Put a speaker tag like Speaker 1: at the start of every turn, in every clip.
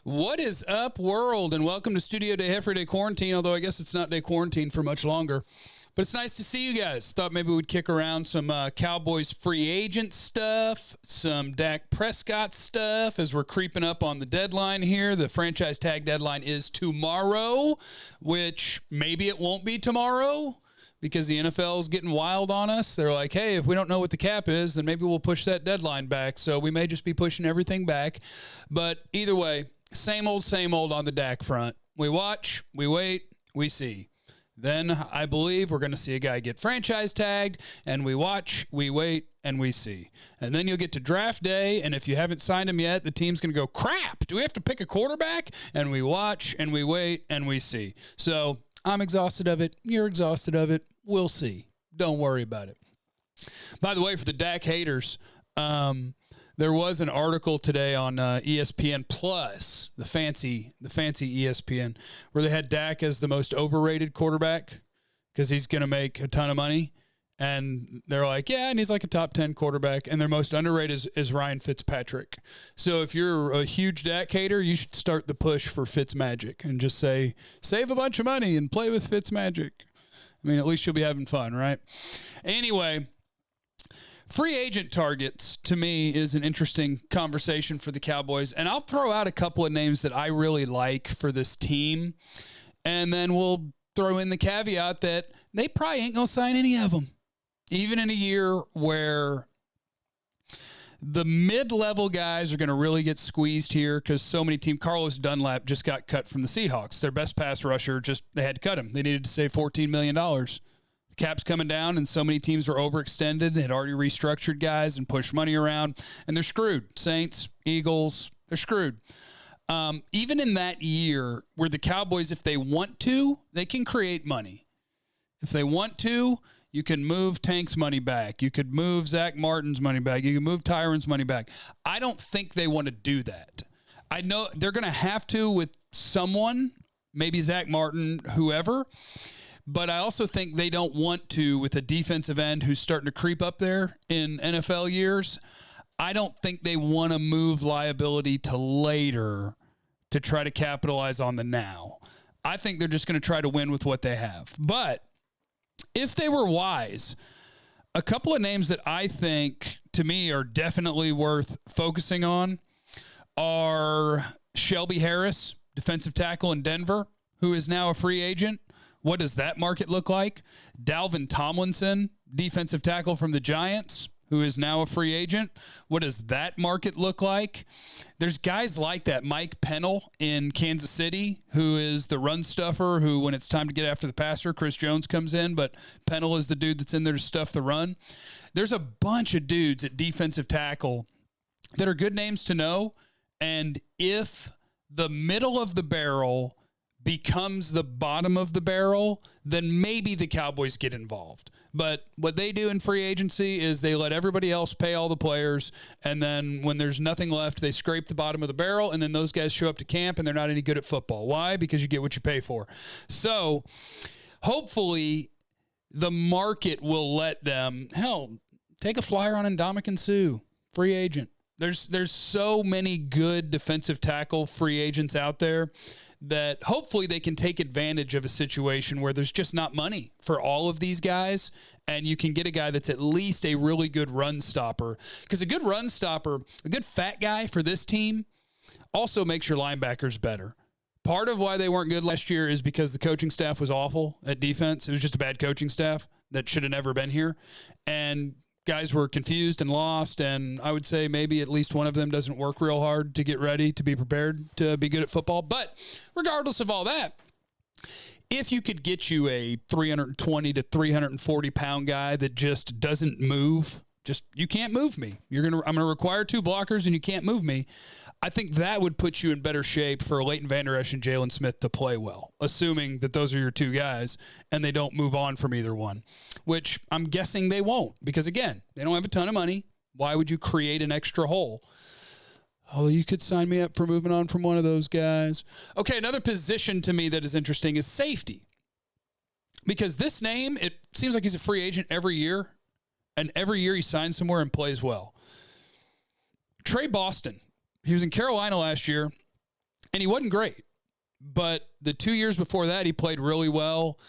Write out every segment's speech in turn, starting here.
Speaker 1: What is up, world? And welcome to Studio Day Every Day Quarantine, although I guess it's not day quarantine for much longer. But it's nice to see you guys. Thought maybe we'd kick around some Cowboys free agent stuff, some Dak Prescott stuff as we're creeping up on the deadline here. The franchise tag deadline is tomorrow, which maybe it won't be tomorrow because the NFL is getting wild on us. They're like, hey, if we don't know what the cap is, then maybe we'll push that deadline back. So we may just be pushing everything back. But either way, same old on the Dak front. We watch, we wait, we see. Then I believe we're going to see a guy get franchise tagged, and we watch, we wait, and we see. And then you'll get to draft day, and if you haven't signed him yet, the team's going to go, crap, do we have to pick a quarterback? And we watch, and we wait, and we see. So I'm exhausted of it. You're exhausted of it. We'll see. Don't worry about it. By the way, for the Dak haters, there was an article today on ESPN Plus, the fancy ESPN, where they had Dak as the most overrated quarterback because he's going to make a ton of money. And they're like, yeah, and he's like a top 10 quarterback. And their most underrated is Ryan Fitzpatrick. So if you're a huge Dak hater, you should start the push for Fitzmagic and just say, save a bunch of money and play with Fitzmagic. I mean, at least you'll be having fun, right? Anyway, free agent targets, to me, is an interesting conversation for the Cowboys. And I'll throw out a couple of names that I really like for this team. And then we'll throw in the caveat that they probably ain't going to sign any of them. Even in a year where the mid-level guys are going to really get squeezed here because so many teams. Carlos Dunlap just got cut from the Seahawks. Their best pass rusher, they had to cut him. They needed to save $14 million. The cap's coming down, and so many teams were overextended, had already restructured guys and pushed money around, and they're screwed. Saints, Eagles, they're screwed. Even in that year where the Cowboys, if they want to, they can create money. If they want to, you can move Tank's money back. You could move Zach Martin's money back. You can move Tyron's money back. I don't think they want to do that. I know they're going to have to with someone, maybe Zach Martin, whoever. But I also think they don't want to with a defensive end who's starting to creep up there in NFL years. I don't think they want to move liability to later to try to capitalize on the now. I think they're just going to try to win with what they have. But if they were wise, a couple of names that I think, to me, are definitely worth focusing on are Shelby Harris, defensive tackle in Denver, who is now a free agent. What does that market look like? Dalvin Tomlinson, defensive tackle from the Giants, who is now a free agent. What does that market look like? There's guys like that. Mike Pennell in Kansas City, who is the run stuffer, who when it's time to get after the passer, Chris Jones comes in, but Pennell is the dude that's in there to stuff the run. There's a bunch of dudes at defensive tackle that are good names to know, and if the middle of the barrel becomes the bottom of the barrel, then maybe the Cowboys get involved. But what they do in free agency is they let everybody else pay all the players, and then when there's nothing left, they scrape the bottom of the barrel, and then those guys show up to camp, and they're not any good at football. Why? Because you get what you pay for. So hopefully the market will let them, take a flyer on Ndamukong Suh, free agent. There's so many good defensive tackle free agents out there that hopefully they can take advantage of a situation where there's just not money for all of these guys, and you can get a guy that's at least a really good run stopper. Because a good run stopper, a good fat guy for this team, also makes your linebackers better. Part of why they weren't good last year is because the coaching staff was awful at defense. It was just a bad coaching staff that should have never been here. And guys were confused and lost, and I would say maybe at least one of them doesn't work real hard to get ready to be prepared to be good at football. But regardless of all that, if you could get you a 320 to 340 pound guy that just doesn't move, you can't move me. I'm going to require 2 blockers, and you can't move me. I think that would put you in better shape for Leighton Vander Esch and Jalen Smith to play well, assuming that those are your 2 guys and they don't move on from either one, which I'm guessing they won't because, again, they don't have a ton of money. Why would you create an extra hole? Although you could sign me up for moving on from one of those guys. Okay, another position to me that is interesting is safety, because this name, it seems like he's a free agent every year, and every year he signs somewhere and plays well. Trey Boston. He was in Carolina last year, And he wasn't great. But the 2 years before that, he played really well.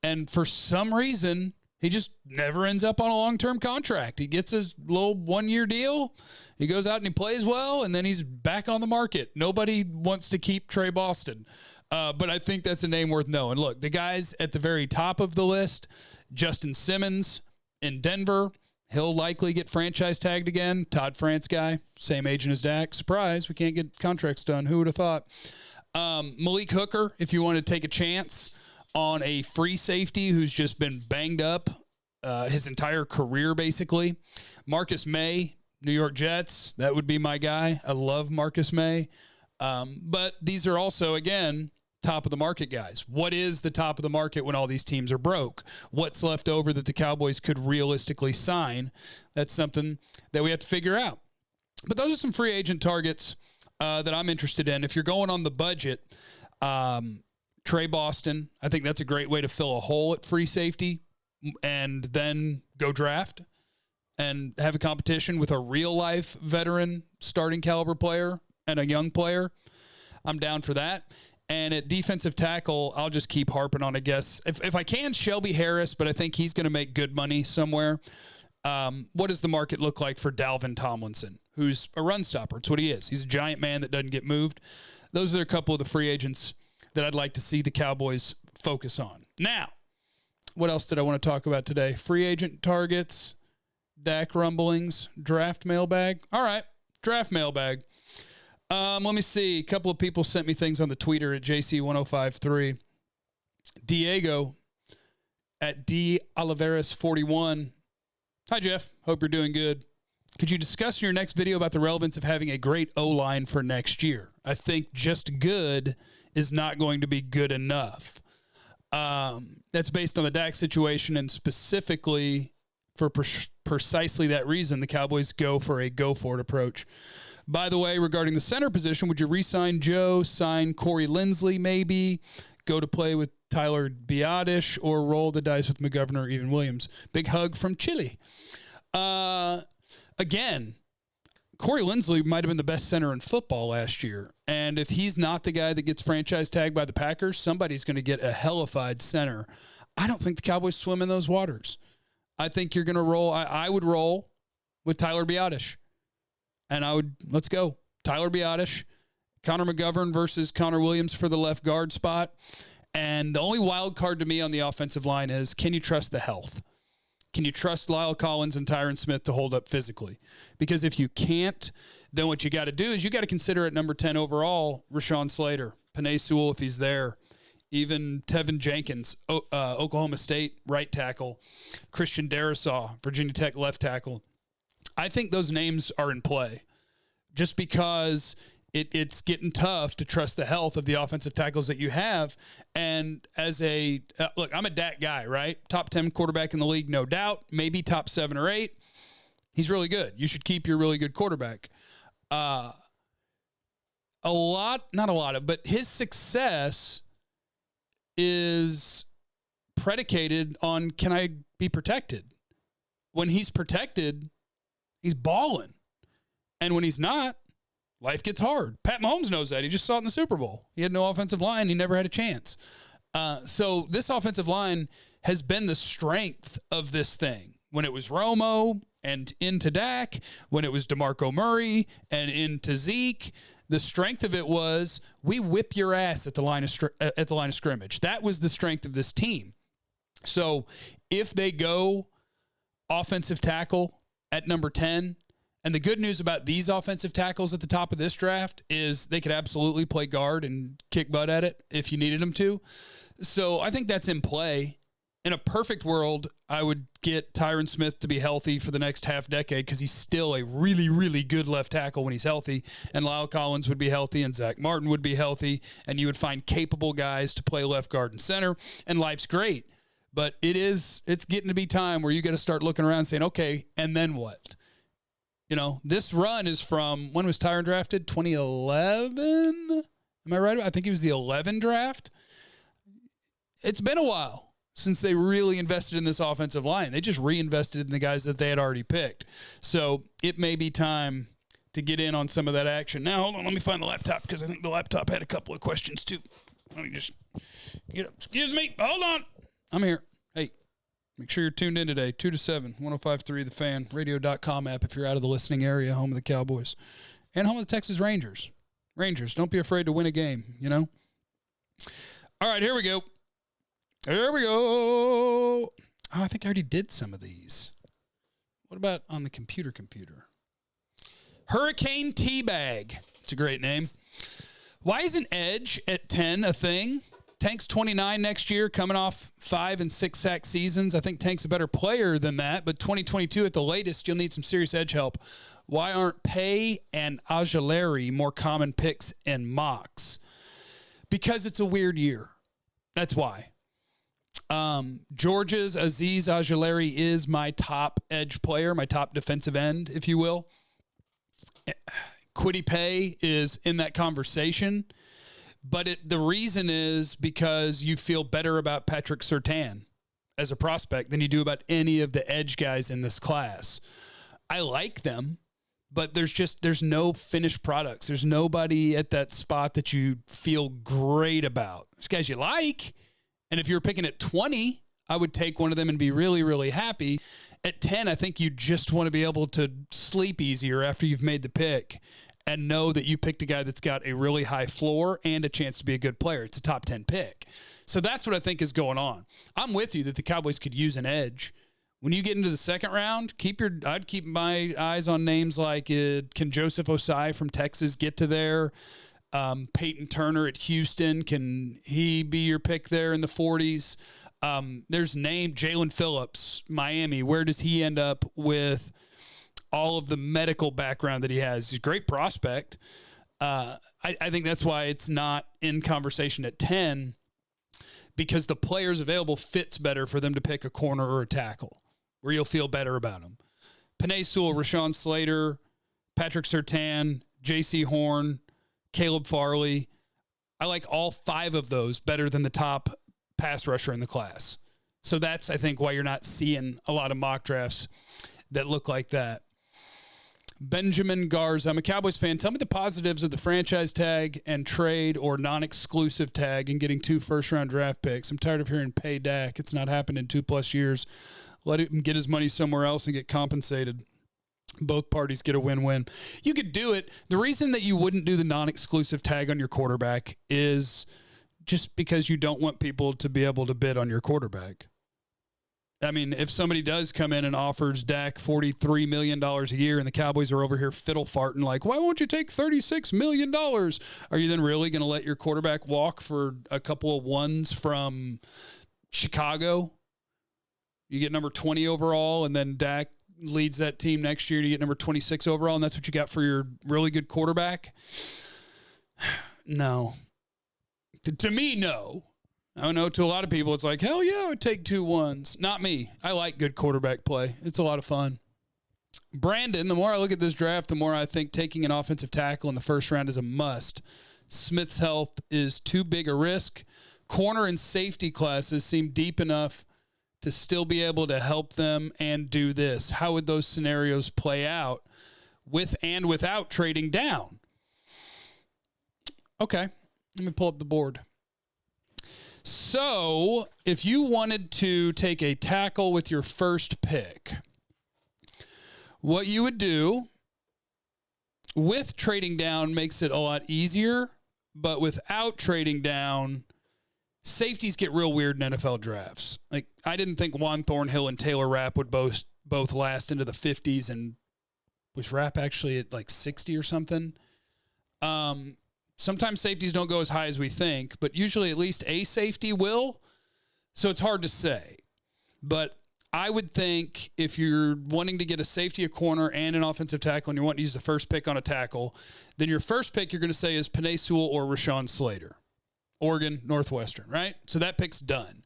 Speaker 1: And for some reason, he just never ends up on a long-term contract. He gets his little one-year deal. He goes out and he plays well, and then he's back on the market. Nobody wants to keep Trey Boston. But I think that's a name worth knowing. Look, the guys at the very top of the list, Justin Simmons in Denver, he'll likely get franchise tagged again. Todd France guy, same agent as Dak. Surprise, we can't get contracts done. Who would have thought? Malik Hooker, if you want to take a chance on a free safety who's just been banged up his entire career, basically. Marcus May, New York Jets, that would be my guy. I love Marcus May. But these are also, again, top of the market guys. What is the top of the market when all these teams are broke? What's left over that the Cowboys could realistically sign? That's something that we have to figure out. But those are some free agent targets that I'm interested in. If you're going on the budget, Trey Boston, I think that's a great way to fill a hole at free safety and then go draft and have a competition with a real-life veteran starting caliber player and a young player. I'm down for that. And at defensive tackle, I'll just keep harping on, I guess. If I can, Shelby Harris, but I think he's going to make good money somewhere. What does the market look like for Dalvin Tomlinson, who's a run stopper? It's what he is. He's a giant man that doesn't get moved. Those are a couple of the free agents that I'd like to see the Cowboys focus on. Now, what else did I want to talk about today? Free agent targets, Dak rumblings, draft mailbag. All right, draft mailbag. Let me see. A couple of people sent me things on the Twitter at JC1053. Diego at D Oliveras41. Hi, Jeff. Hope you're doing good. Could you discuss in your next video about the relevance of having a great O-line for next year? I think just good is not going to be good enough. That's based on the Dak situation, and specifically for precisely that reason, the Cowboys go for a go-for-it approach. By the way, regarding the center position, would you re-sign Joe, sign Corey Linsley maybe, go to play with Tyler Biadasz, or roll the dice with McGovern or even Williams? Big hug from Chile. Again, Corey Linsley might have been the best center in football last year. And if he's not the guy that gets franchise tagged by the Packers, somebody's going to get a hellified center. I don't think the Cowboys swim in those waters. I think you're going to roll. I would roll with Tyler Biadasz. And let's go. Tyler Biadasz, Connor McGovern versus Connor Williams for the left guard spot. And the only wild card to me on the offensive line is, can you trust the health? Can you trust Lyle Collins and Tyron Smith to hold up physically? Because if you can't, then what you got to do is you got to consider at number 10 overall, Rashawn Slater, Penei Sewell if he's there, even Tevin Jenkins, Oklahoma State right tackle, Christian Darrisaw, Virginia Tech left tackle. I think those names are in play just because it's getting tough to trust the health of the offensive tackles that you have. And as look, I'm a Dak guy, right? Top 10 quarterback in the league, no doubt. Maybe top 7 or 8. He's really good. You should keep your really good quarterback. But his success is predicated on, can I be protected? When he's protected, he's balling. And when he's not, life gets hard. Pat Mahomes knows that. He just saw it in the Super Bowl. He had no offensive line. He never had a chance. So this offensive line has been the strength of this thing. When it was Romo and into Dak, when it was DeMarco Murray and into Zeke, the strength of it was we whip your ass at the line of scrimmage. That was the strength of this team. So if they go offensive tackle at number 10, and the good news about these offensive tackles at the top of this draft is they could absolutely play guard and kick butt at it if you needed them to. So I think that's in play. In a perfect world, I would get Tyron Smith to be healthy for the next half decade because he's still a really, really good left tackle when he's healthy. And Lyle Collins would be healthy and Zach Martin would be healthy. And you would find capable guys to play left guard and center. And life's great. But it's getting to be time where you got to start looking around and saying, okay, and then what? You know, this run is from, when was Tyron drafted? 2011? Am I right? I think he was the 11 draft. It's been a while since they really invested in this offensive line. They just reinvested in the guys that they had already picked. So it may be time to get in on some of that action. Now, hold on. Let me find the laptop because I think the laptop had a couple of questions too. Let me just get up. Excuse me. Hold on. I'm here. Hey, make sure you're tuned in today. 2 to 7, 105.3 The Fan, radio.com app if you're out of the listening area, home of the Cowboys, and home of the Texas Rangers. Rangers, don't be afraid to win a game, you know? All right, here we go. Here we go. Oh, I think I already did some of these. What about on the computer? Hurricane Teabag. It's a great name. Why isn't edge at 10 a thing? Tank's 29 next year, coming off 5 and 6 sack seasons. I think Tank's a better player than that, but 2022 at the latest, you'll need some serious edge help. Why aren't Pay and Aguilera more common picks in mocks? Because it's a weird year. That's why. Georgia's Azeez Ojulari is my top edge player, my top defensive end, if you will. Kwity Paye is in that conversation, but the reason is because you feel better about Patrick Surtain as a prospect than you do about any of the edge guys in this class. I like them, but there's no finished products. There's nobody at that spot that you feel great about. There's guys you like, and if you're picking at 20, I would take one of them and be really, really happy. At 10, I think you just want to be able to sleep easier after you've made the pick and know that you picked a guy that's got a really high floor and a chance to be a good player. It's a top 10 pick. So that's what I think is going on. I'm with you that the Cowboys could use an edge. When you get into the second round, I'd keep my eyes on names like can Joseph Osai from Texas get to there? Peyton Turner at Houston, can he be your pick there in the 40s? There's Jalen Phillips, Miami. Where does he end up with all of the medical background that he has? He's a great prospect. I think that's why it's not in conversation at 10, because the players available fits better for them to pick a corner or a tackle where you'll feel better about them. Penei Sewell, Rashawn Slater, Patrick Surtain, J.C. Horn, Caleb Farley. I like all 5 of those better than the top pass rusher in the class. So that's, I think, why you're not seeing a lot of mock drafts that look like that. Benjamin Garza. I'm a Cowboys fan. Tell me the positives of the franchise tag and trade or non-exclusive tag and getting 2 first-round draft picks. I'm tired of hearing pay Dak. It's not happened in 2+ years. Let him get his money somewhere else and get compensated. Both parties get a win-win. You could do it. The reason that you wouldn't do the non-exclusive tag on your quarterback is just because you don't want people to be able to bid on your quarterback. I mean, if somebody does come in and offers Dak $43 million a year and the Cowboys are over here fiddle farting like, why won't you take $36 million? Are you then really going to let your quarterback walk for a couple of ones from Chicago? You get number 20 overall, and then Dak leads that team next year to get number 26 overall, and that's what you got for your really good quarterback? No. To me, no. I know to a lot of people, it's like, hell yeah, I would take 2 ones. Not me. I like good quarterback play. It's a lot of fun. Brandon, the more I look at this draft, the more I think taking an offensive tackle in the first round is a must. Smith's health is too big a risk. Corner and safety classes seem deep enough to still be able to help them and do this. How would those scenarios play out with and without trading down? Okay, let me pull up the board. So if you wanted to take a tackle with your first pick, what you would do with trading down makes it a lot easier, but without trading down, safeties get real weird in NFL drafts. Like, I didn't think Juan Thornhill and Taylor Rapp would both last into the 50s, and was Rapp actually at like 60 or something? Sometimes safeties don't go as high as we think, but usually at least a safety will. So it's hard to say. But I would think if you're wanting to get a safety, a corner, and an offensive tackle, and you want to use the first pick on a tackle, then your first pick you're going to say is Penei Sewell or Rashawn Slater. Oregon, Northwestern, right? So that pick's done.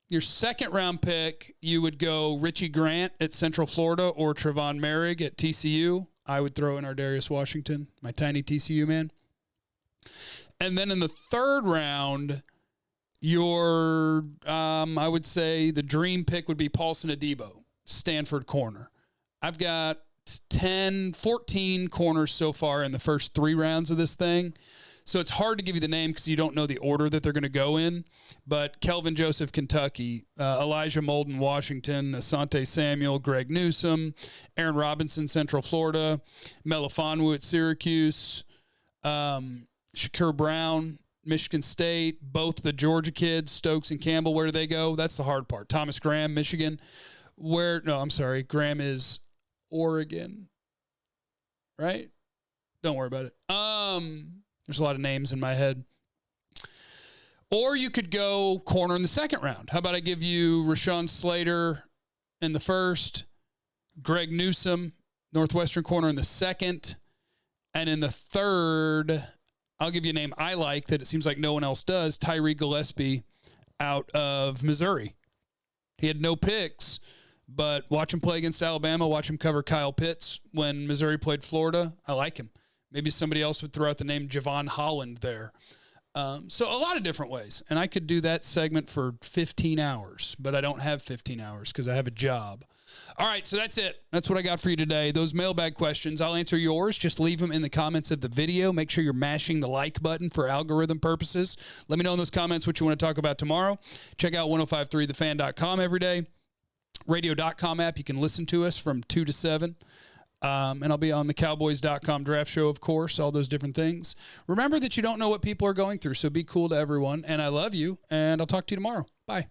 Speaker 1: Your second round pick, you would go Richie Grant at Central Florida or Trevon Merrick at TCU. I would throw in Ardarius Washington, my tiny TCU man. And then in the third round, I would say the dream pick would be Paulson Adebo, Stanford corner. I've got 10, 14 corners so far in the first 3 rounds of this thing. So it's hard to give you the name because you don't know the order that they're going to go in. But Kelvin Joseph, Kentucky, Elijah Molden, Washington, Asante Samuel, Greg Newsome, Aaron Robinson, Central Florida, Melifonwu at Syracuse, Shakur Brown, Michigan State, both the Georgia kids, Stokes and Campbell. Where do they go? That's the hard part. Thomas Graham, Michigan. Graham is Oregon, right? Don't worry about it. There's a lot of names in my head. Or you could go corner in the second round. How about I give you Rashawn Slater in the first, Greg Newsome, Northwestern corner in the second, and in the third, I'll give you a name I like that it seems like no one else does, Tyree Gillespie out of Missouri. He had no picks, but watch him play against Alabama, watch him cover Kyle Pitts when Missouri played Florida. I like him. Maybe somebody else would throw out the name Javon Holland there. So a lot of different ways. And I could do that segment for 15 hours, but I don't have 15 hours because I have a job. All right, so that's it. That's what I got for you today. Those mailbag questions, I'll answer yours. Just leave them in the comments of the video. Make sure you're mashing the like button for algorithm purposes. Let me know in those comments what you want to talk about tomorrow. Check out 1053thefan.com every day. Radio.com app. You can listen to us from 2 to 7. And I'll be on the Cowboys.com draft show, of course, all those different things. Remember that you don't know what people are going through, so be cool to everyone. And I love you, and I'll talk to you tomorrow. Bye.